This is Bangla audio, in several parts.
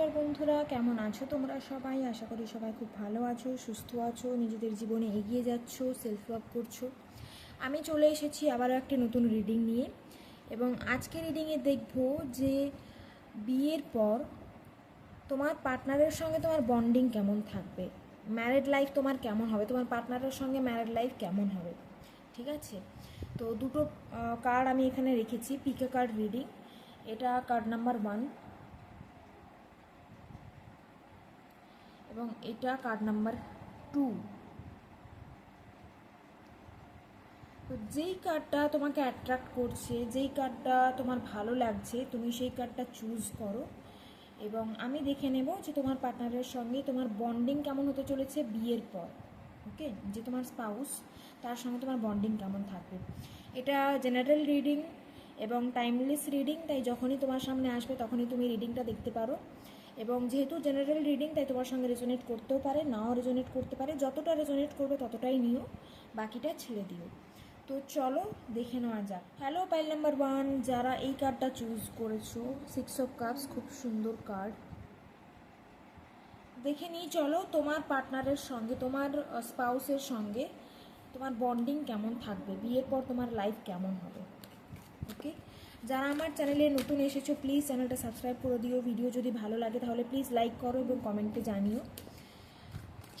নমস্কার বন্ধুরা, কেমন আছো তোমরা সবাই? আশা করি সবাই খুব ভালো আছো, সুস্থ আছো, নিজেদের জীবনে এগিয়ে যাচ্ছ, সেলফ লাভ করছো। আমি চলে এসেছি আবারও একটি নতুন রিডিং নিয়ে, এবং আজকে রিডিংয়ে দেখব যে বিয়ের পর তোমার পার্টনারের সঙ্গে তোমার বন্ডিং কেমন থাকবে, ম্যারিড লাইফ তোমার কেমন হবে, তোমার পার্টনারের সঙ্গে ম্যারিড লাইফ কেমন হবে। ঠিক আছে, তো দুটো কার্ড আমি এখানে রেখেছি, পিকে কার্ড রিডিং। এটা কার্ড নাম্বার 1 এবং এটা কার্ড নাম্বার 2। তো যেই কার্ডটা তোমাকে অ্যাট্রাক্ট করছে, যেই কার্ডটা তোমার ভালো লাগছে, তুমি সেই কার্ডটা চুজ করো এবং আমি দেখে নেব যে তোমার পার্টনারের সঙ্গে তোমার বন্ডিং কেমন হতে চলেছে বিয়ের পর। ওকে, যে তোমার স্পাউস, তার সঙ্গে তোমার বন্ডিং কেমন থাকবে। এটা জেনারেল রিডিং এবং টাইমলেস রিডিং, তাই যখনই তোমার সামনে আসবে তখনই তুমি রিডিংটা দেখতে পারো। এবং যেহেতু জেনারেল রিডিং, তাই তোমার সঙ্গে রেজোনেট করতেও পারে, নাও রেজোনেট করতে পারে। যতটা রেজোনেট করবে ততটাই নিও, বাকিটা ছেড়ে দিও। তো চলো দেখে নেওয়া যাক। হ্যালো পাইল নাম্বার 1, যারা এই কার্ডটা চুজ করেছো, 6 অফ কাপস, খুব সুন্দর কার্ড। দেখে নিই চলো তোমার পার্টনারের সঙ্গে, তোমার স্পাউসের সঙ্গে তোমার বন্ডিং কেমন থাকবে, বিয়ের পর তোমার লাইফ কেমন হবে। ওকে, যারা আমার চ্যানেলে নতুন এসেছো প্লিজ চ্যানেলটা সাবস্ক্রাইব করে দিও। ভিডিও যদি ভালো লাগে তাহলে প্লিজ লাইক করো এবং কমেন্টে জানিও।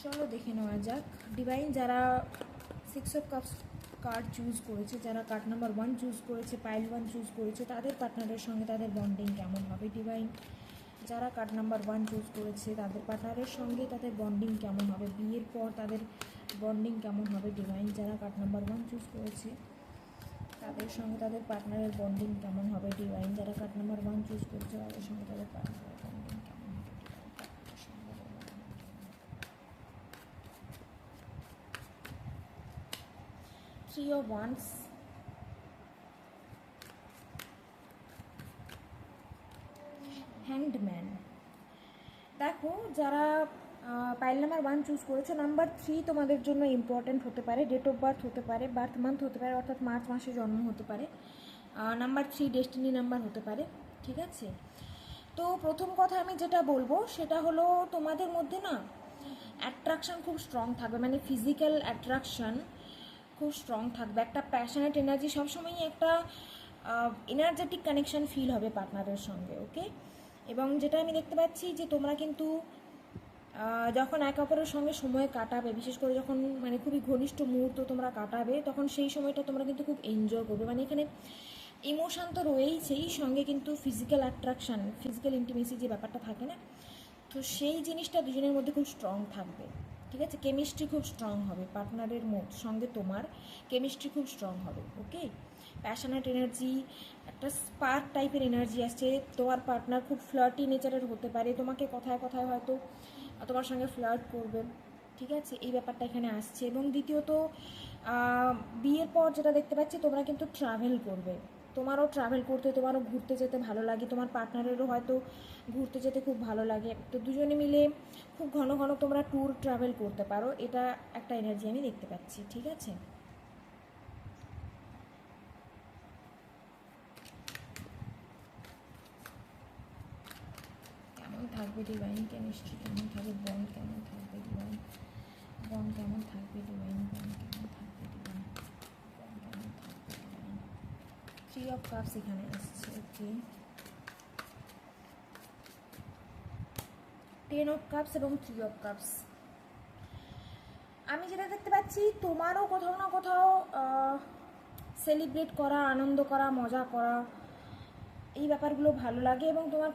চলো দেখে নেওয়া যাক। ডিভাইন, যারা 6 অফ কাপস কার্ড চুজ করেছে, যারা কার্ড নাম্বার 1 চুজ করেছে, পাইল 1 চুজ করেছে, তাদের পার্টনারের সঙ্গে তাদের বন্ডিং কেমন হবে। ডিভাইন, যারা কার্ড নাম্বার 1 চুজ করেছে, তাদের পার্টনারের সঙ্গে তাদের বন্ডিং কেমন হবে, বিয়ের পর তাদের বন্ডিং কেমন হবে। ডিভাইন, যারা কার্ড নাম্বার 1 চুজ করেছে, তাদের সঙ্গে তাদের পার্টনারের বন্ডিং কেমন হবে। ডিভাইন, যারা কার্ড নাম্বার 1 চুজ করেছে, তাদের সঙ্গে তাদের পার্টনারের বন্ডিং কেমন হবে। Three of wands, hanged man. দেখো, যারা পাইল নাম্বার 1 চুজ করেছো, নাম্বার 3 তোমাদের জন্য ইম্পর্ট্যান্ট হতে পারে। ডেট অফ বার্থ হতে পারে, বার্থ মান্থ হতে পারে, অর্থাৎ মার্চ মাসে জন্ম হতে পারে। নাম্বার 3 ডেস্টিনি নাম্বার হতে পারে। ঠিক আছে, তো প্রথম কথা আমি যেটা বলবো সেটা হলো তোমাদের মধ্যে না অ্যাট্রাকশান খুব স্ট্রং থাকবে, মানে ফিজিক্যাল অ্যাট্রাকশান খুব স্ট্রং থাকবে। একটা প্যাশনেট এনার্জি, সবসময়ই একটা এনার্জেটিক কানেকশান ফিল হবে পার্টনারের সঙ্গে। ওকে, এবং যেটা আমি দেখতে পাচ্ছি যে তোমরা কিন্তু যখন একে অপরের সঙ্গে সময় কাটাবে, বিশেষ করে যখন মানে খুবই ঘনিষ্ঠ মুহূর্ত তোমরা কাটাবে, তখন সেই সময়টা তোমরা কিন্তু খুব এনজয় করবে। মানে এখানে ইমোশান তো রয়েছেই, সঙ্গে কিন্তু ফিজিক্যাল অ্যাট্রাকশান, ফিজিক্যাল ইন্টিমেসি যে ব্যাপারটা থাকে না, তো সেই জিনিসটা দুজনের মধ্যে খুব স্ট্রং থাকবে। ঠিক আছে, কেমিস্ট্রি খুব স্ট্রং হবে পার্টনারের সঙ্গে, তোমার কেমিস্ট্রি খুব স্ট্রং হবে। ওকে, প্যাশনেট এনার্জি, একটা স্পার্ক টাইপের এনার্জি আসছে। তোমার পার্টনার খুব ফ্লার্টি নেচারের হতে পারে, তোমাকে কথায় কথায় হয়তো তোমার সঙ্গে ফ্লার্ট করবে। ঠিক আছে, এই ব্যাপারটা এখানে আসছে। এবং দ্বিতীয়ত, বিয়ের পর যেটা দেখতে পাচ্ছি, তোমরা কিন্তু ট্রাভেল করবে। তোমারও ট্রাভেল করতে, তোমারও ঘুরতে যেতে ভালো লাগে, তোমার পার্টনারেরও হয়তো ঘুরতে যেতে খুব ভালো লাগে। তো দুজনে মিলে খুব ঘন ঘন তোমরা ট্যুর ট্রাভেল করতে পারো, এটা একটা এনার্জি আমি দেখতে পাচ্ছি। ঠিক আছে, কেমন থাকবে ডিভাইন কেমিস্ট্রি, কেমন থাকবে বন্ড, কেমন থাকবে ডিভাইন বন্ড, কেমন থাকবে ডিভাইন বন্ড, কেমন থাকবে ডিভাইন বন্ড, কেমন থাকবে ডিভাইন। 3 অফ কাপস এখানে আসছে। ওকে, 10 অফ কাপস এবং 3 অফ কাপস। আমি যেটা দেখতে পাচ্ছি, তোমারও কোথাও না কোথাও সেলিব্রেট করা, আনন্দ করা, মজা করা, এই ব্যাপারগুলো ভালো লাগে, এবং তোমার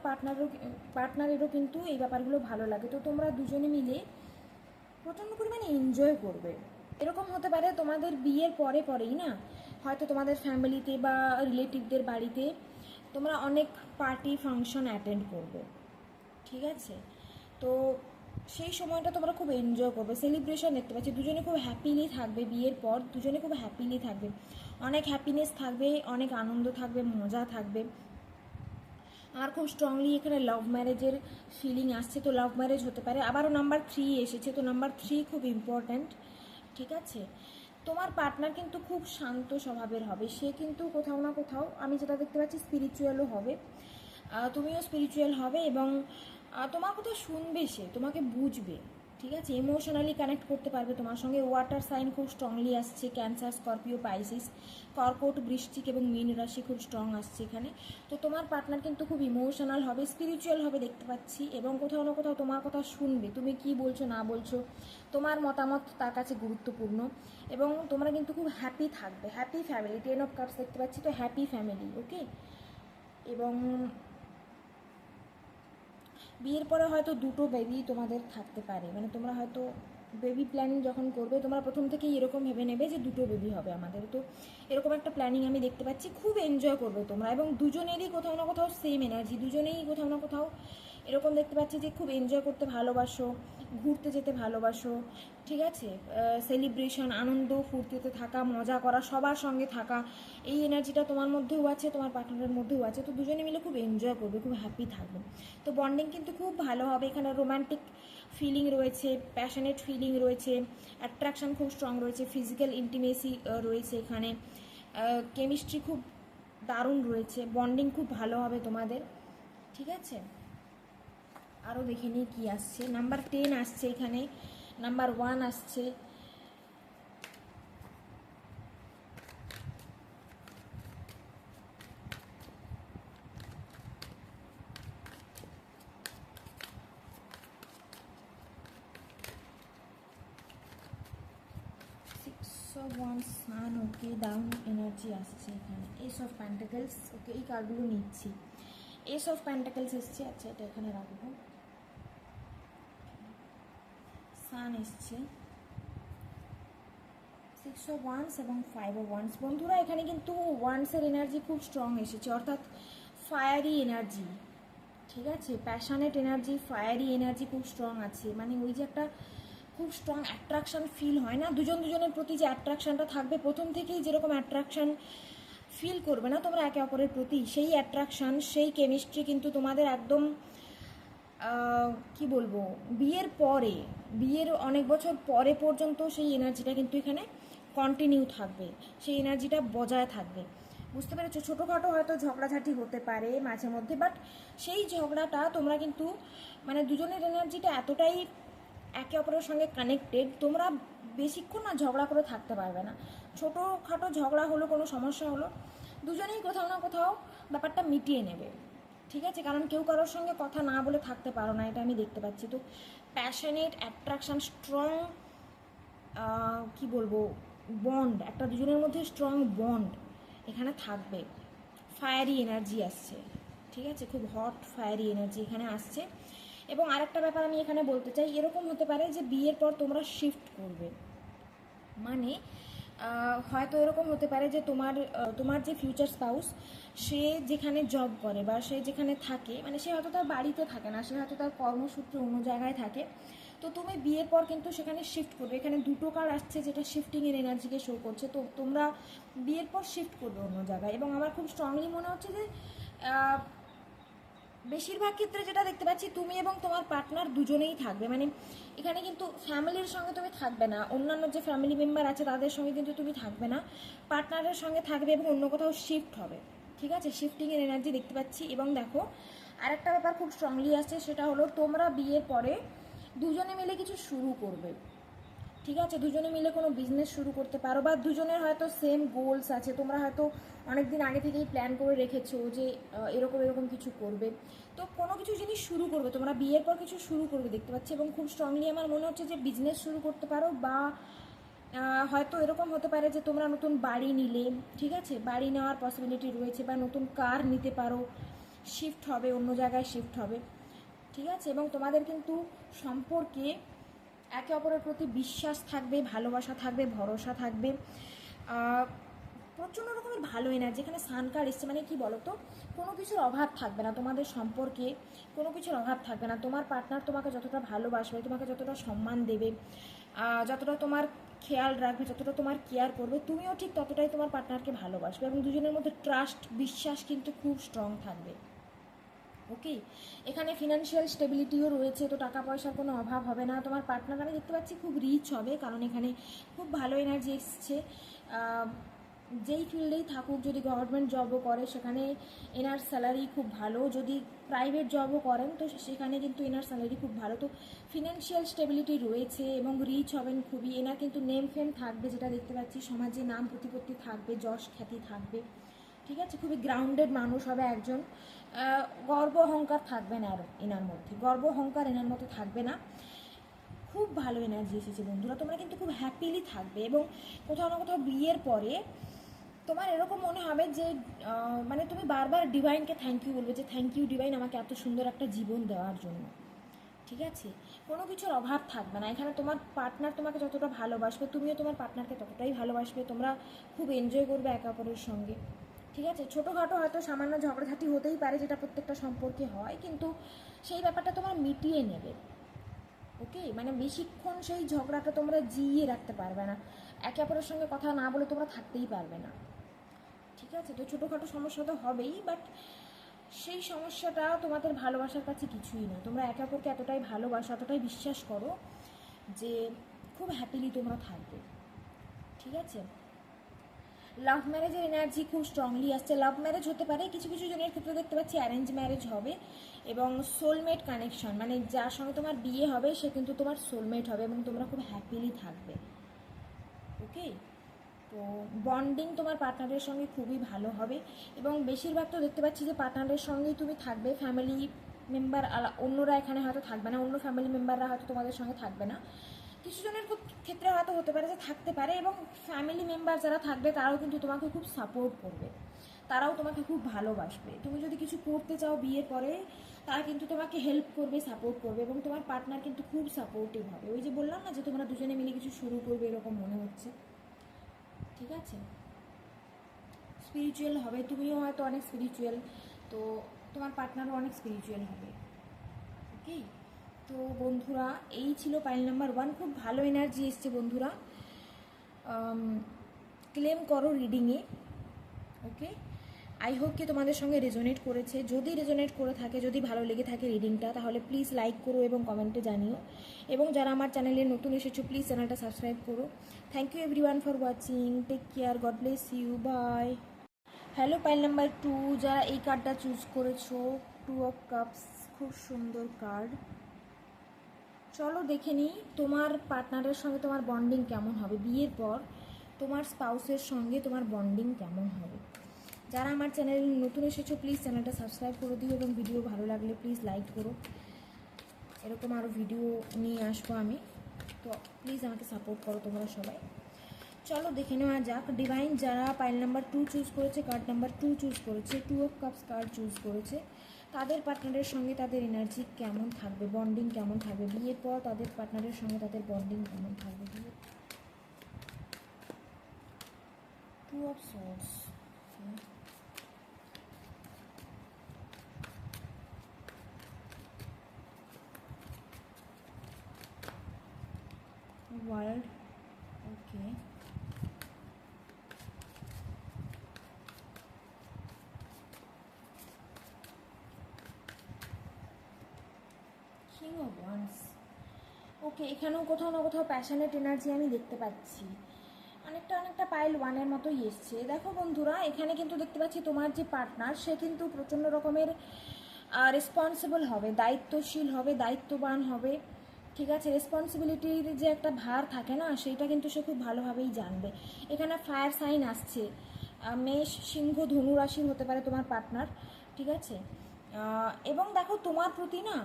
পার্টনারেরও কিন্তু এই ব্যাপারগুলো ভালো লাগে। তো তোমরা দুজনে মিলে প্রচণ্ড পরিমাণে এনজয় করবে। এরকম হতে পারে তোমাদের বিয়ের পরে পরেই না, হয়তো তোমাদের ফ্যামিলিতে বা রিলেটিভদের বাড়িতে তোমরা অনেক পার্টি ফাংশন অ্যাটেন্ড করবে। ঠিক আছে, তো সেই সময়টা তোমরা খুব এনজয় করবে, সেলিব্রেশন দেখতে পাচ্ছি। দুজনে খুব হ্যাপিলি থাকবে, বিয়ের পর দুজনে খুব হ্যাপিলি থাকবে, অনেক হ্যাপিনেস থাকবে, অনেক আনন্দ থাকবে, মজা থাকবে। আর খুব স্ট্রংলি এখানে লাভ ম্যারেজের ফিলিং আসছে, তো লাভ ম্যারেজ হতে পারে। আবারও নাম্বার 3 এসেছে, তো নাম্বার 3 খুব ইম্পর্ট্যান্ট। ঠিক আছে, তোমার পার্টনার কিন্তু খুব শান্ত স্বভাবের হবে, সে কিন্তু কোথাও না কোথাও আমি যেটা দেখতে পাচ্ছি স্পিরিচুয়ালও হবে, তুমিও স্পিরিচুয়াল হবে। এবং তোমার কথা শুনবে, সে তোমাকে বুঝবে, ঠিক আছে, ইমোশনালি কানেক্ট করতে পারবে তোমার সঙ্গে। ওয়াটার সাইন খুব স্ট্রংলি আসছে, ক্যান্সার, স্করপিও, পাইসিস, কর্কট, বৃশ্চিক এবং মীন রাশি খুব স্ট্রং আসছে এখানে। তো তোমার পার্টনার কিন্তু খুব ইমোশনাল হবে, স্পিরিচুয়াল হবে দেখতে পাচ্ছি, এবং কোথাও না কোথাও তোমার কথা শুনবে, তুমি কি বলছো না বলছো, তোমার মতামত তার কাছে গুরুত্বপূর্ণ। এবং তোমরা কিন্তু খুব হ্যাপি থাকবে, হ্যাপি ফ্যামিলি, 10 অফ কাপস দেখতে পাচ্ছি, তো হ্যাপি ফ্যামিলি, ওকে। এবং বিয়ের পরে হয়তো দুটো বেবি তোমাদের থাকতে পারে, মানে তোমরা হয়তো বেবি প্ল্যানিং যখন করবে তোমরা প্রথম থেকেই এরকম ভেবে নেবে যে দুটো বেবি হবে আমাদের, তো এরকম একটা প্ল্যানিং আমি দেখতে পাচ্ছি। খুব এনজয় করবে তোমরা, এবং দুজনেরই কোথাও না কোথাও সেম এনার্জি, দুজনেই কোথাও না কোথাও এরকম দেখতে পাচ্ছি যে খুব এনজয় করতে ভালোবাসো, ঘুরতে যেতে ভালোবাসো, ঠিক আছে, সেলিব্রেশন, আনন্দ ফুর্তিতে থাকা, মজা করা, সবার সঙ্গে থাকা, এই এনার্জিটা তোমার মধ্যেও আছে, তোমার পার্টনারের মধ্যেও আছে। তো দুজনে মিলে খুব এনজয় করবে, খুব হ্যাপি থাকবে। তো বন্ডিং কিন্তু খুব ভালো হবে এখানে, রোম্যান্টিক ফিলিং রয়েছে, প্যাশনেট ফিলিং রয়েছে, অ্যাট্রাকশন খুব স্ট্রং রয়েছে, ফিজিক্যাল ইন্টিমেসি রয়েছে এখানে, কেমিস্ট্রি খুব দারুণ রয়েছে, বন্ডিং খুব ভালো হবে তোমাদের, ঠিক আছে। আরও দেখে নিই কী আসছে। নাম্বার 10 আসছে এখানে, নাম্বার 1 আসছে, 6 of 1 sun, okay, down energy আসছে এখানে, এস অফ প্যান্টাকেলস, ওকে, এই কার্ডগুলো নিচ্ছি। এস অফ প্যান্টাকেলস এসছে, আচ্ছা এটা এখানে রাখবো, সান এসছে, 6 of 1 এবং 5 of 1। বন্ধুরা এখানে কিন্তু ওয়ান্সের এনার্জি খুব স্ট্রং এসেছে, অর্থাৎ ফায়ারি এনার্জি, ঠিক আছে, প্যাশনেট এনার্জি, ফায়ারি এনার্জি খুব স্ট্রং আছে, মানে ওই যে একটা খুব স্ট্রং অ্যাট্রাকশান ফিল হয় না, দুজন দুজনের প্রতি যে অ্যাট্রাকশানটা থাকবে, প্রথম থেকেই যেরকম অ্যাট্রাকশান ফিল করবে না তোমরা একে অপরের প্রতি, সেই অ্যাট্রাকশান, সেই কেমিস্ট্রি কিন্তু তোমাদের একদম কি বলবো, বিয়ের পরে, বিয়ের অনেক বছর পরে পর্যন্ত সেই এনার্জিটা কিন্তু এখানে কন্টিনিউ থাকবে, সেই এনার্জিটা বজায় থাকবে, বুঝতে পেরেছো। ছোটোখাটো হয়তো ঝগড়াঝাটি হতে পারে মাঝে মধ্যে, বাট সেই ঝগড়াটা তোমরা কিন্তু, মানে দুজনের এনার্জিটা এতটাই একে অপরের সঙ্গে কানেক্টেড, তোমরা বেশিক্ষণ না ঝগড়া করে থাকতে পারবে না। ছোটোখাটো ঝগড়া হলো, কোনো সমস্যা হলো, দুজনেই কোথাও না কোথাও ব্যাপারটা মিটিয়ে নেবে, ঠিক আছে, কারণ কেউ কারোর সঙ্গে কথা না বলে থাকতে পারো না, এটা আমি দেখতে পাচ্ছি। তো প্যাশনেট অ্যাট্রাকশান, স্ট্রং কি বলবো, বন্ড, একটা দুজনের মধ্যে স্ট্রং বন্ড এখানে থাকবে, ফায়ারি এনার্জি আসছে, ঠিক আছে, খুব হট ফায়ারি এনার্জি এখানে আসছে। এবং আরেকটা ব্যাপার আমি এখানে বলতে চাই, এরকম হতে পারে যে বিয়ের পর তোমরা শিফট করবে, মানে হয়তো এরকম হতে পারে যে তোমার যে ফিউচার স্পাউস, সে যেখানে জব করে বা সে যেখানে থাকে, মানে সে হয়তো তার বাড়িতে থাকে না, সে হয়তো তার কর্মসূত্রে অন্য জায়গায় থাকে, তো তুমি বিয়ের পর কিন্তু সেখানে শিফট করবে। এখানে দুটো কার্ড আসছে যেটা শিফটিংয়ের এনার্জিকে শো করছে, তো তোমরা বিয়ের পর শিফট করবে অন্য জায়গায়। এবং আমার খুব স্ট্রংলি মনে হচ্ছে যে বেশিরভাগ ক্ষেত্রে যেটা দেখতে পাচ্ছি, তুমি এবং তোমার পার্টনার দুজনেই থাকবে, মানে এখানে কিন্তু ফ্যামিলির সঙ্গে তুমি থাকবে না, অন্যান্য যে ফ্যামিলি মেম্বার আছে তাদের সঙ্গে কিন্তু তুমি থাকবে না, পার্টনারের সঙ্গে থাকবে এবং অন্য কোথাও শিফট হবে, ঠিক আছে, শিফটিংয়ের এনার্জি দেখতে পাচ্ছি। এবং দেখো আরেকটা ব্যাপার খুব স্ট্রংলি আসছে, সেটা হলো তোমরা বিয়ের পরে দুজনে মিলে কিছু শুরু করবে, ঠিক আছে, দুজনে মিলে কোনো বিজনেস শুরু করতে পারো, বা দুজনের হয়তো সেম গোলস আছে, তোমরা হয়তো অনেক দিন আগে থেকেই প্ল্যান করে রেখেছো যে এরকম এরকম কিছু করবে, তো কোনো কিছু জিনিস শুরু করবে তোমরা বিয়ের পর, কিছু শুরু করবে দেখতে পাচ্ছি। এবং খুব স্ট্রংলি আমার মনে হচ্ছে যে বিজনেস শুরু করতে পারো, বা হয়তো এরকম হতে পারে যে তোমরা নতুন বাড়ি নিলে, ঠিক আছে, বাড়ি নেওয়ার পসিবিলিটি রয়েছে, বা নতুন কার নিতে পারো, শিফট হবে, অন্য জায়গায় শিফট হবে, ঠিক আছে। এবং তোমাদের কিন্তু সম্পর্কে একে অপরের প্রতি বিশ্বাস থাকবে, ভালোবাসা থাকবে, ভরসা থাকবে, প্রচণ্ড রকমের ভালো এনার্জি এখানে সান কার্ড এসছে, মানে কি বলো তো, কোনো কিছুর অভাব থাকবে না তোমাদের সম্পর্কে, কোনো কিছুর অভাব থাকবে না, তোমার পার্টনার তোমাকে যতটা ভালোবাসবে, তোমাকে যতটা সম্মান দেবে, যতটা তোমার খেয়াল রাখবে, যতটা তোমার কেয়ার করবে, তুমিও ঠিক ততটাই তোমার পার্টনারকে ভালোবাসবে, এবং দুজনের মধ্যে ট্রাস্ট, বিশ্বাস কিন্তু খুব স্ট্রং থাকবে, ওকে। এখানে ফিনান্সিয়াল স্টেবিলিটিও রয়েছে, তো টাকা পয়সার কোনো অভাব হবে না, তোমার পার্টনার আমি দেখতে পাচ্ছি খুব রিচ হবে, কারণ এখানে খুব ভালো এনার্জি এসছে, যেই ফিল্ডেই থাকুক, যদি গভর্নমেন্ট জবও করে সেখানে এনার স্যালারি খুব ভালো, যদি প্রাইভেট জবও করেন তো সেখানে কিন্তু এনার স্যালারি খুব ভালো। তো ফিনান্সিয়াল স্টেবিলিটি রয়েছে এবং রিচ হবেন খুবই। এনার কিন্তু নেম ফেম থাকবে, যেটা দেখতে পাচ্ছি সমাজে নাম প্রতিপত্তি থাকবে, যশ খ্যাতি থাকবে, ঠিক আছে। খুবই গ্রাউন্ডেড মানুষ হবে একজন। গর্ব অহংকার থাকবে না এনার মধ্যে, গর্ব অহংকার এনার মধ্যে থাকবে না। খুব ভালো এনার্জি এসেছে বন্ধুরা, তোমরা কিন্তু খুব হ্যাপিলি থাকবে এবং কোথাও না কোথাও বিয়ের পরে তোমার এরকম মনে হবে যে মানে তুমি বারবার ডিভাইনকে থ্যাংক ইউ বলবে, যে থ্যাংক ইউ ডিভাইন আমাকে এত সুন্দর একটা জীবন দেওয়ার জন্য, ঠিক আছে। কোনো কিছুর অভাব থাকবে না এখানে। তোমার পার্টনার তোমাকে যতটা ভালোবাসবে, তুমিও তোমার পার্টনারকে ততটাই ভালোবাসবে, তোমরা খুব এনজয় করবে একে অপরের সঙ্গে, ঠিক আছে। ছোটোখাটো হয়তো সামান্য ঝগড়াঝাটি হতেই পারে, যেটা প্রত্যেকটা সম্পর্কে হয়, কিন্তু সেই ব্যাপারটা তোমার মিটিয়ে নেবে, ওকে। মানে বেশিক্ষণ সেই ঝগড়াটা তোমরা জিইয়ে রাখতে পারবে না, একে অপরের সঙ্গে কথা না বলে তোমরা থাকতেই পারবে না, ঠিক আছে। তো ছোটোখাটো সমস্যা তো হবেই, বাট সেই সমস্যাটা তোমাদের ভালোবাসার কাছে কিছুই না। তোমরা একে অপরকে এতটাই ভালোবাসো, এতটাই বিশ্বাস করো যে খুব হ্যাপিলি তোমরা থাকবে, ঠিক আছে। লাভ ম্যারেজের এনার্জি খুব স্ট্রংলি আসছে। লাভ ম্যারেজ হতে পারে, কিছু কিছু জনের ক্ষেত্রে দেখতে পাচ্ছি অ্যারেঞ্জ ম্যারেজ হবে, এবং সোলমেট কানেকশন, মানে যার সঙ্গে তোমার বিয়ে হবে সে কিন্তু তোমার সোলমেট হবে এবং তোমরা খুব হ্যাপিলি থাকবে, ওকে। তো বন্ডিং তোমার পার্টনারের সঙ্গে খুবই ভালো হবে এবং বেশিরভাগ তো দেখতে পাচ্ছি যে পার্টনারের সঙ্গেই তুমি থাকবে, ফ্যামিলি মেম্বার অন্যরা এখানে হয়তো থাকবে না, অন্য ফ্যামিলি মেম্বাররা হয়তো তোমাদের সঙ্গে থাকবে না। কিছু জনের ক্ষেত্রে হয়তো হতে পারে যে থাকতে পারে, এবং ফ্যামিলি মেম্বার যারা থাকবে তারাও কিন্তু তোমাকে খুব সাপোর্ট করবে, তারাও তোমাকে খুব ভালোবাসবে। তুমি যদি কিছু করতে চাও বিয়ের পরে, তারা কিন্তু তোমাকে হেল্প করবে, সাপোর্ট করবে, এবং তোমার পার্টনার কিন্তু খুব সাপোর্টিভ হবে। ওই যে বললাম না যে তোমরা দুজনে মিলে কিছু শুরু করবে এরকম মনে হচ্ছে, ঠিক আছে। স্পিরিচুয়াল হবে, তুমিও হয়তো অনেক স্পিরিচুয়াল, তো তোমার পার্টনারও অনেক স্পিরিচুয়াল হবে, ওকে। তো বন্ধুরা এই ছিল পাইল নাম্বার 1। খুব ভালো এনার্জি এসছে বন্ধুরা, ক্লেম করো রিডিংয়ে, ওকে। আই হোপ কি তোমাদের সঙ্গে রেজোনেট করেছে। যদি রেজোনেট করে থাকে, যদি ভালো লেগে থাকে রিডিংটা, তাহলে প্লিজ লাইক করো এবং কমেন্টে জানিও, এবং যারা আমার চ্যানেলে নতুন এসেছো প্লিজ চ্যানেলটা সাবস্ক্রাইব করো। Thank you everyone for watching, take care, God bless you, bye. Hello পাইল নাম্বার 2, যারা এই কার্ডটা চুজ করেছো, 2 অফ কাপস, খুব সুন্দর কার্ড। চলো দেখে নিই তোমার পার্টনারের সঙ্গে তোমার বন্ডিং কেমন হবে বিয়ের পর, তোমার স্পাউসের সঙ্গে তোমার বন্ডিং কেমন হবে। যারা আমার চ্যানেল নতুন এসেছো প্লিজ চ্যানেলটা সাবস্ক্রাইব করে দিও, এবং ভিডিও ভালো লাগলে প্লিজ লাইক করো। এরকম আরও ভিডিও নিয়ে আসবো আমি, তো প্লিজ আমাকে সাপোর্ট করো তোমরা সবাই। চলো দেখে নেওয়া যাক। ডিভাইন যারা পাইল নাম্বার 2 চুজ করেছে, কার্ড নাম্বার 2 চুজ করেছে, 2 অফ কাপস কার্ড চুজ করেছে, তাদের পার্টনারের সঙ্গে তাদের এনার্জি কেমন থাকবে, বন্ডিং কেমন থাকবে বিয়ের পর, তাদের পার্টনারের সঙ্গে তাদের বন্ডিং কেমন থাকবে বিয়ের। 2 of swords, world, okay. King of wands, okay. এখানেও কোথাও না কোথাও প্যাশনেট এনার্জি আমি দেখতে পাচ্ছি, অনেকটা পাইল 1-এর মতোই এসছে। দেখো বন্ধুরা, এখানে কিন্তু দেখতে পাচ্ছি তোমার যে পার্টনার সে কিন্তু প্রচণ্ড রকমের রেসপন্সিবল হবে, দায়িত্বশীল হবে, দায়িত্ববান হবে, ঠিক আছে। রেসপন্সিবিলিটির যে একটা ভার থাকে না, সেইটা কিন্তু সে খুব ভালোভাবেই জানবে। এখানে ফায়ার সাইন আসছে, মেষ, সিংহ, ধনু রাশির হতে পারে তোমার পার্টনার, ঠিক আছে। এবং দেখো তোমার প্রতি না,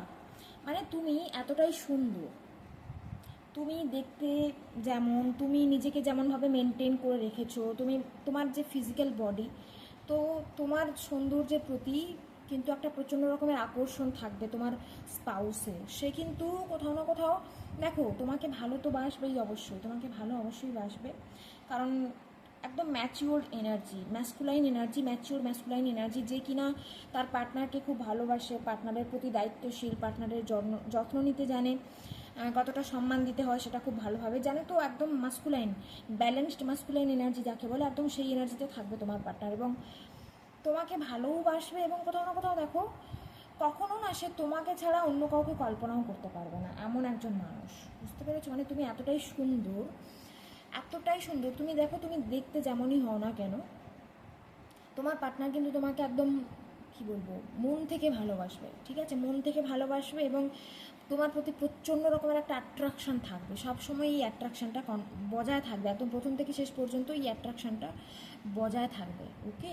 মানে তুমি এতটাই সুন্দর, তুমি দেখতে যেমন, তুমি নিজেকে যেমনভাবে মেনটেন করে রেখেছো, তুমি তোমার যে ফিজিক্যাল বডি, তো তোমার সৌন্দর্যের প্রতি কিন্তু একটা প্রচণ্ড রকমের আকর্ষণ থাকবে তোমার স্পাউসে। সে কিন্তু কোথাও না কোথাও দেখো তোমাকে ভালো তো বাসবেই, অবশ্যই তোমাকে ভালো অবশ্যই বাসবে, কারণ একদম mature energy, masculine energy, mature masculine energy, যে কিনা তার পার্টনারকে খুব ভালোবাসে, পার্টনারের প্রতি দায়িত্বশীল, পার্টনারের যত্ন নিতে জানে, কতটা সম্মান দিতে হয় সেটা খুব ভালোভাবে জানে। তো একদম মাস্কুলাইন, ব্যালেন্সড মাস্কুলাইন এনার্জি যাকে বলে, একদম সেই এনার্জিতে থাকবে তোমার পার্টনার, এবং তোমাকে ভালোবাসবে। এবং কোথাও না কোথাও দেখো, কখনো না সে তোমাকে ছাড়া অন্য কাউকে কল্পনাও করতে পারবে না, এমন একজন মানুষ, বুঝতে পেরেছো। মানে তুমি এতটাই সুন্দর এতটাই সুন্দর। তুমি দেখো, তুমি দেখতে যেমনই হও না কেন, তোমার পার্টনার কিন্তু তোমাকে একদম কি বলবো, মন থেকে ভালোবাসবে, ঠিক আছে, মন থেকে ভালোবাসবে এবং তোমার প্রতি প্রচণ্ড রকমের একটা অ্যাট্রাকশান থাকবে। সবসময় এই অ্যাট্রাকশানটা বজায় থাকবে, একদম প্রথম থেকে শেষ পর্যন্ত এই অ্যাট্রাকশানটা বজায় থাকবে। ওকে,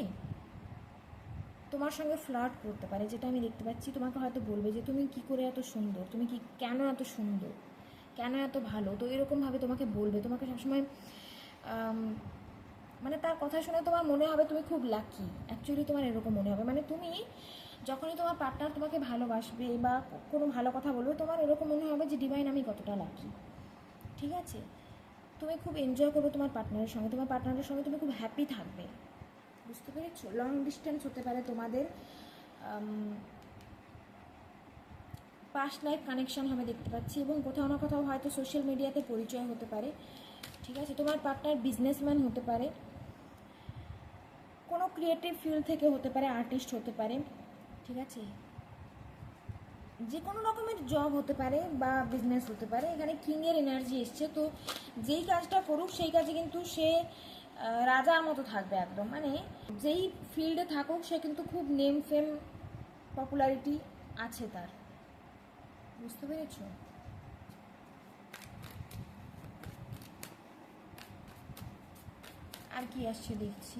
তোমার সঙ্গে ফ্লার্ট করতে পারে, যেটা আমি দেখতে পাচ্ছি। তোমাকে হয়তো বলবে যে তুমি কি করে এত সুন্দর, তুমি কি কেন এত সুন্দর, কেন এত ভালো, তো এরকমভাবে তোমাকে বলবে। তোমাকে সবসময় মানে তার কথা শুনে তোমার মনে হবে তুমি খুব লাকি, অ্যাকচুয়ালি তোমার এরকম মনে হবে। মানে তুমি যখনই তোমার পার্টনার তোমাকে ভালোবাসবে বা কোনো ভালো কথা বলবে, তোমার এরকম মনে হবে যে ডিভাইন আমি কতটা লাকি, ঠিক আছে। তুমি খুব এনজয় করবে তোমার পার্টনারের সঙ্গে, তোমার পার্টনারের সঙ্গে তুমি খুব হ্যাপি থাকবে, বুঝতে পেরেছো। লং ডিস্টেন্স হতে পারে তোমাদের, পাস্ট লাইফ কানেকশন হবে দেখতে পাচ্ছি, এবং কোথাও না কোথাও হয়তো সোশ্যাল মিডিয়াতে পরিচয় হতে পারে, ঠিক আছে। তোমার পার্টনার বিজনেসম্যান হতে পারে, কোনো ক্রিয়েটিভ ফিল্ড থেকে হতে পারে, আর্টিস্ট হতে পারে, ঠিক আছে, যে কোনো রকমের জব হতে পারে বা বিজনেস হতে পারে। এখানে কিংয়ের এনার্জি এসছে, তো যেই কাজটা করুক সেই কাজে কিন্তু সে রাজার মতো থাকবে একদম। মানে যেই ফিল্ডে থাকুক সে কিন্তু খুব নেম ফেম পপুলারিটি আছে তার, বুঝতে পেরেছো। আর কি আসছে দেখছি,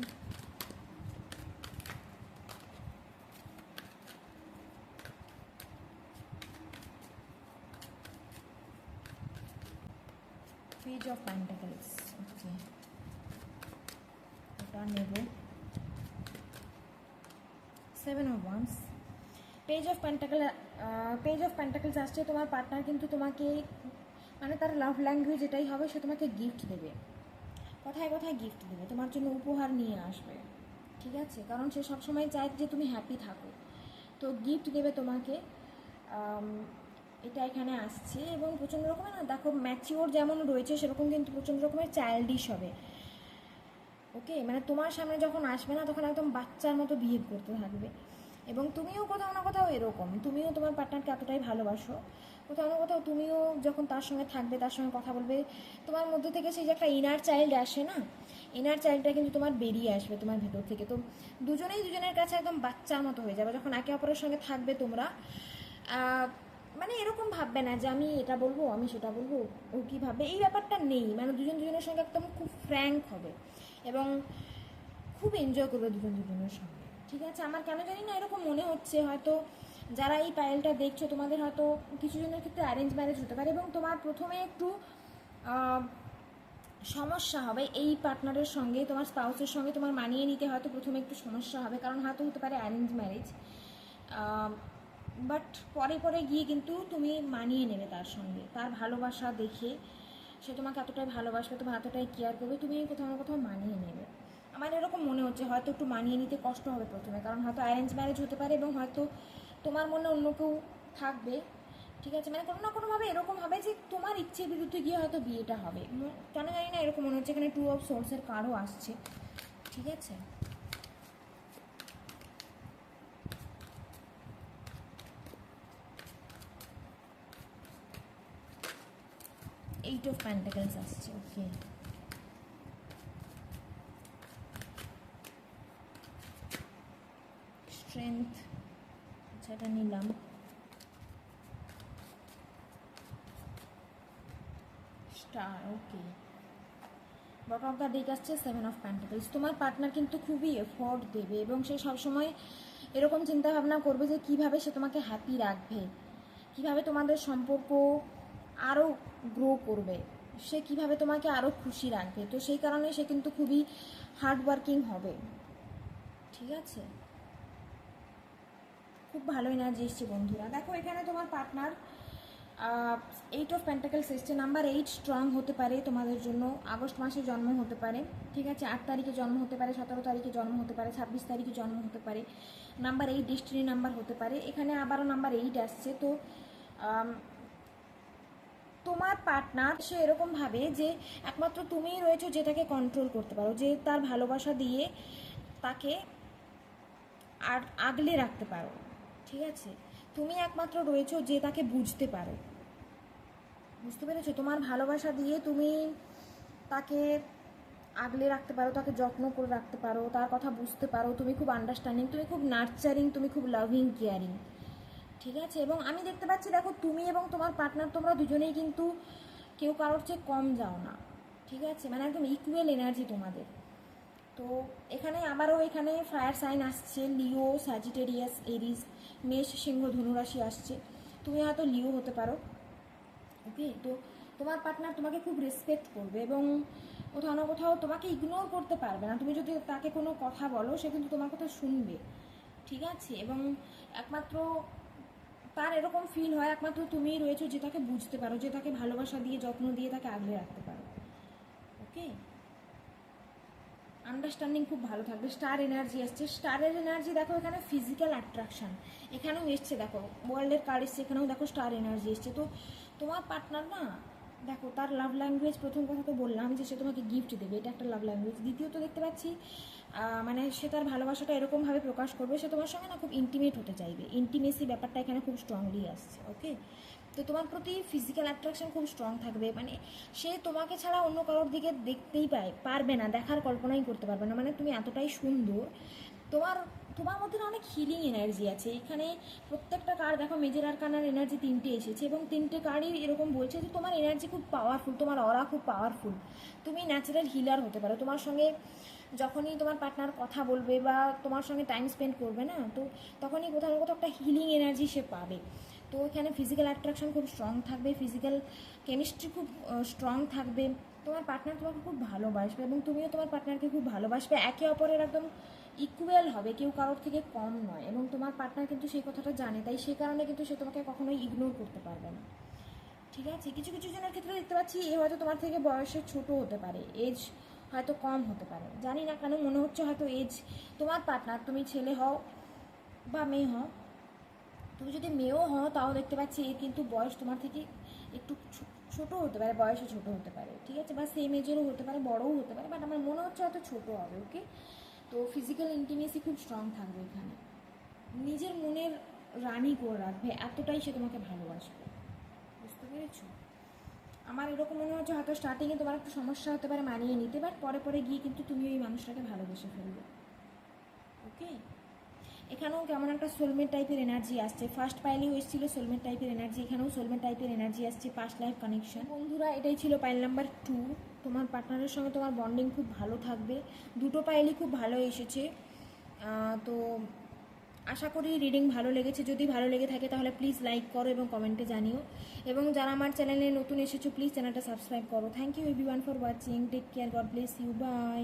পেজ অফ পেন্টাকলস। ওকে, এটা নেব। 7 of wands, page of pentacle. Page of pentacles আসছে। তোমার পার্টনার কিন্তু তোমাকে, মানে তার লাভ ল্যাঙ্গুয়েজ এটাই হবে, সে তোমাকে গিফট দেবে, কথায় কথায় গিফট দেবে, তোমার জন্য উপহার নিয়ে আসবে, ঠিক আছে, কারণ সে সবসময় চায় যে তুমি হ্যাপি থাকো, তো গিফট দেবে তোমাকে। এটা এখানে আসছে, এবং প্রচণ্ড রকমের না দেখো ম্যাচিওর যেমন রয়েছে সেরকম কিন্তু প্রচণ্ড রকমের চাইল্ডিশ হবে। ওকে, মানে তোমার সামনে যখন আসবে না তখন একদম বাচ্চার মতো বিহেভ করতে থাকবে, এবং তুমিও কোথাও না কোথাও এরকম, তুমিও তোমার পার্টনারকে এতটাই ভালোবাসো, কোথাও না কোথাও তুমিও যখন তার সঙ্গে থাকবে, তার সঙ্গে কথা বলবে, তোমার মধ্যে থেকে সেই যে একটা ইনার চাইল্ড আসে না, ইনার চাইল্ডটা কিন্তু তোমার বেরিয়ে আসবে তোমার ভেতর থেকে। তো দুজনেই দুজনের কাছে একদম বাচ্চার মতো হয়ে যাবে যখন একে অপরের সঙ্গে থাকবে তোমরা। মানে এরকম ভাববে না যে আমি এটা বলবো, আমি সেটা বলবো, ও কী ভাববে, এই ব্যাপারটা নেই। মানে দুজন দুজনের সঙ্গে একদম খুব ফ্র্যাঙ্ক হবে এবং খুব এনজয় করবে দুজন দুজনের সঙ্গে, ঠিক আছে। আমার কেন জানি না এরকম মনে হচ্ছে, হয়তো যারা এই পায়েলটা দেখছো তোমাদের হয়তো কিছু জনের ক্ষেত্রে অ্যারেঞ্জ ম্যারেজ হতে পারে, এবং তোমার প্রথমে একটু সমস্যা হবে এই পার্টনারের সঙ্গে, তোমার স্পাউসের সঙ্গে তোমার মানিয়ে নিতে হয়তো প্রথমে একটু সমস্যা হবে, কারণ হয়তো হতে পারে অ্যারেঞ্জ ম্যারেজ, বাট পরে পরে গিয়ে কিন্তু তুমি মানিয়ে নেবে তার সঙ্গে, তার ভালোবাসা দেখে সে তোমাকে এতটাই ভালোবাসবে, তোমার এতটাই কেয়ার করবে, তুমি কোথাও না কোথাও মানিয়ে নেবে। আমার এরকম মনে হচ্ছে হয়তো একটু মানিয়ে নিতে কষ্ট হবে প্রথমে, কারণ হয়তো অ্যারেঞ্জ ম্যারেজ হতে পারে এবং হয়তো তোমার মনে অন্য কেউ থাকবে, ঠিক আছে। মানে কোনো না কোনোভাবে এরকম হবে যে তোমার ইচ্ছের বিরুদ্ধে গিয়ে হয়তো বিয়েটা হবে, কেন জানি না এরকম মনে হচ্ছে। এখানে 2 অফ সোর্সের কার্ডও আসছে, ঠিক আছে। 8 অফ পেন্টাকলস আসছে। ওকে, স্ট্রেংথ, আচ্ছা এটা নিলাম। Star, okay. Bottom of the deck আসছে 7 অফ পেন্টাকলস। তোমার পার্টনার কিন্তু খুবই এফোর্ট দেবে এবং সে সবসময় এরকম চিন্তাভাবনা করবে যে কীভাবে সে তোমাকে হ্যাপি রাখবে, কীভাবে তোমাদের সম্পর্ক আরও গ্রো করবে, সে কীভাবে তোমাকে আরও খুশি রাখবে। তো সেই কারণে সে কিন্তু খুবই হার্ডওয়ার্কিং হবে, ঠিক আছে। খুব ভালো এনার্জি এসছে বন্ধুরা। দেখো এখানে তোমার পার্টনার 8 অফ পেন্টাকলস এসছে। নাম্বার 8 স্ট্রং হতে পারে তোমাদের জন্য, আগস্ট মাসে জন্ম হতে পারে, ঠিক আছে। 8 তারিখে জন্ম হতে পারে, 17 তারিখে জন্ম হতে পারে, 26 তারিখে জন্ম হতে পারে। নাম্বার 8 ডেস্টিনি নাম্বার হতে পারে। এখানে আবারও নাম্বার 8 আসছে। তো তোমার পার্টনার সে এরকম ভাবে যে একমাত্র তুমিই রয়েছো যেটাকে কন্ট্রোল করতে পারো, যে তার ভালোবাসা দিয়ে তাকে আর আগলে রাখতে পারো, ঠিক আছে। তুমি একমাত্র রয়েছো যে তাকে বুঝতে পারো, বুঝতে পেরেছো। তোমার ভালোবাসা দিয়ে তুমি তাকে আগলে রাখতে পারো, তাকে যত্ন করে রাখতে পারো, তার কথা বুঝতে পারো, তুমি খুব আন্ডারস্ট্যান্ডিং, তুমি খুব নার্চারিং, তুমি খুব লাভিং কেয়ারিং, ঠিক আছে। এবং আমি দেখতে পাচ্ছি, দেখো তুমি এবং তোমার পার্টনার তোমরা দুজনেই কিন্তু কেউ কারোর চেয়ে কম যাও না, ঠিক আছে, মানে একদম ইকুয়াল এনার্জি তোমাদের। তো এখানে আবারও এখানে ফায়ার সাইন আসছে, লিও, স্যাজিটেরিয়াস, এরিস, মেষ, সিংহ, ধনুরাশি আসছে। তুমি হয়তো লিও হতে পারো, ওকে। তো তোমার পার্টনার তোমাকে খুব রেসপেক্ট করবে এবং কোথাও না কোথাও তোমাকে ইগনোর করতে পারবে না। তুমি যদি তাকে কোনো কথা বলো, সে কিন্তু তোমার কথা শুনবে, ঠিক আছে। এবং একমাত্র তার এরকম ফিল হয়, একমাত্র তুমিই রয়েছো যে তাকে বুঝতে পারো, যে তাকে ভালোবাসা দিয়ে, যত্ন দিয়ে তাকে আগলে রাখতে পারো, ওকে। আন্ডারস্ট্যান্ডিং খুব ভালো থাকবে। স্টার এনার্জি আসছে, স্টারের এনার্জি দেখো এখানে ফিজিক্যাল অ্যাট্রাকশান, এখানেও এসছে, দেখো ওয়ার্ল্ডের কার্ড এসছে, এখানেও দেখো স্টার এনার্জি এসছে। তো তোমার পার্টনার না, দেখো তার লাভ ল্যাঙ্গুয়েজ, প্রথম কথা তো বললাম যে সে তোমাকে গিফট দেবে, এটা একটা লাভ ল্যাঙ্গুয়েজ। দ্বিতীয়ত দেখতে পাচ্ছি মানে সে তার ভালোবাসাটা এরকমভাবে প্রকাশ করবে, সে তোমার সঙ্গে না খুব ইন্টিমেট হতে চাইবে, ইন্টিমেসি ব্যাপারটা এখানে খুব স্ট্রংলি আসছে, ওকে। তো তোমার প্রতি ফিজিক্যাল অ্যাট্রাকশন খুব স্ট্রং থাকবে, মানে সে তোমাকে ছাড়া অন্য কারোর দিকে দেখতেই পারবে না, দেখার কল্পনাই করতে পারবে না, মানে তুমি এতটাই সুন্দর। তোমার তোমার মধ্যে না অনেক হিলিং এনার্জি আছে এখানে। প্রত্যেকটা কার্ড দেখো, মেজর আরকানার এনার্জি 3টে এসেছে এবং 3টে কার্ডই এরকম বলছে যে তোমার এনার্জি খুব পাওয়ারফুল, তোমার অরা খুব পাওয়ারফুল, তুমি ন্যাচারাল হিলার হতে পারো। তোমার সঙ্গে যখনই তোমার পার্টনার কথা বলবে বা তোমার সঙ্গে টাইম স্পেন্ড করবে না, তো তখনই কোথাও না কোথাও একটা হিলিং এনার্জি সে পাবে। তো এখানে ফিজিক্যাল অ্যাট্রাকশন খুব স্ট্রং থাকবে, ফিজিক্যাল কেমিস্ট্রি খুব স্ট্রং থাকবে। তোমার পার্টনার তোমাকে খুব ভালোবাসবে এবং তুমিও তোমার পার্টনারকে খুব ভালোবাসবে, একে অপরের একদম ইকুয়াল হবে, কেউ কারোর থেকে কম নয়। এবং তোমার পার্টনার কিন্তু সেই কথাটা জানে, তাই সেই কারণে কিন্তু সে তোমাকে কখনোই ইগনোর করতে পারবে না, ঠিক আছে। কিছু কিছু জনের ক্ষেত্রে দেখতে পাচ্ছি এ হয়তো তোমার থেকে বয়সে ছোট হতে পারে, এজ হয়তো কম হতে পারে, জানি না কেন মনে হচ্ছে হয়তো এজ, তোমার পার্টনার, তুমি ছেলে হও বা মেয়ে হও, তুমি যদি মেয়েও হও তাও দেখতে পাচ্ছি এর কিন্তু বয়স তোমার থেকে একটু ছোটো হতে পারে, বয়সে ছোট হতে পারে, ঠিক আছে, বা সেম এজেরও হতে পারে, বড়ও হতে পারে, বাট আমার মনে হচ্ছে হয়তো ছোটো হবে, ওকে। তো ফিজিক্যাল ইন্টিমেসি খুব স্ট্রং থাকবে এখানে, নিজের মনের রানী করে রাখবে, এতটাই সে তোমাকে ভালোবাসবে, বুঝতে পেরেছো। আমার এরকম মনে হচ্ছে হয়তো স্টার্টিংয়ে তোমার একটু সমস্যা হতে পারে মানিয়ে নিতে, বাট পরে পরে গিয়ে কিন্তু তুমি ওই মানুষটাকে ভালোবেসে ফেলবে, ওকে। এখানেও কেমন একটা সোলমেট টাইপের এনার্জি আসছে, ফার্স্ট পাইলেও এসেছিল সোলমেট টাইপের এনার্জি, এখানেও সোলমেট টাইপের এনার্জি আসছে, পাস্ট লাইফ কানেকশন। বন্ধুরা, এটাই ছিল পাইল নাম্বার 2। তোমার পার্টনারের সঙ্গে তোমার বন্ডিং খুব ভালো থাকবে, দুটো পাইলই খুব ভালো এসেছে। তো আশা করি রিডিং ভালো লেগেছে, যদি ভালো লেগে থাকে তাহলে প্লিজ লাইক করো এবং কমেন্টে জানিও, এবং যারা আমার চ্যানেলে নতুন এসেছো প্লিজ চ্যানেলটা সাবস্ক্রাইব করো। Thank you everyone for watching, take care, God bless you, by.